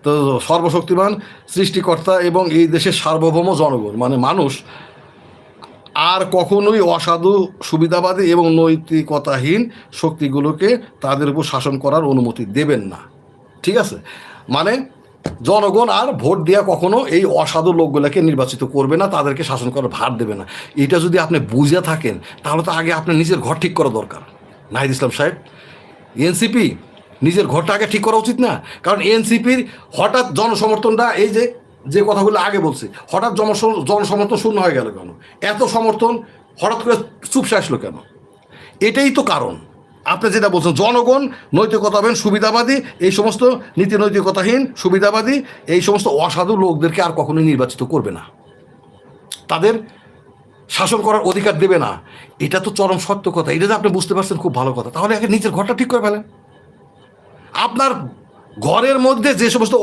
তো সর্বশক্তিমান সৃষ্টিকর্তা এবং এই দেশের সার্বভৌম জনগণ মানে মানুষ আর কখনোই অসাধু সুবিধাবাদী এবং নৈতিকতাহীন শক্তিগুলোকে তাদের উপর শাসন করার অনুমতি দেবেন না। ঠিক আছে, মানে জনগণ আর ভোট দেওয়া কখনো এই অসাধু লোকগুলোকে নির্বাচিত করবে না, তাদেরকে শাসন করার ভার দেবে না। এটা যদি আপনি বুঝে থাকেন তাহলে তো আগে আপনার নিজের ঘর ঠিক করা দরকার। নাহিদ ইসলাম সাহেব, এনসিপি নিজের ঘরটা আগে ঠিক করা উচিত না? কারণ এনসিপির হঠাৎ জনসমর্থনটা এই যে কথাগুলো আগে বলছি, হঠাৎ জনসমর্থন শূন্য হয়ে গেল কেন? এত সমর্থন হঠাৎ করে চুপসে আসলো কেন? এটাই তো কারণ। আপনি যেটা বলছেন জনগণ নৈতিকতাহীন সুবিধাবাদী, এই সমস্ত নীতি নৈতিকতাহীন সুবিধাবাদী এই সমস্ত অসাধু লোকদেরকে আর কখনোই নির্বাচিত করবে না, তাদের শাসন করার অধিকার দেবে না। এটা তো চরম সত্য কথা। এটা যে আপনি বুঝতে পারছেন খুব ভালো কথা। তাহলে আগে নিজের ঘরটা ঠিক করে ফেলেন। আপনার ঘরের মধ্যে যে সমস্ত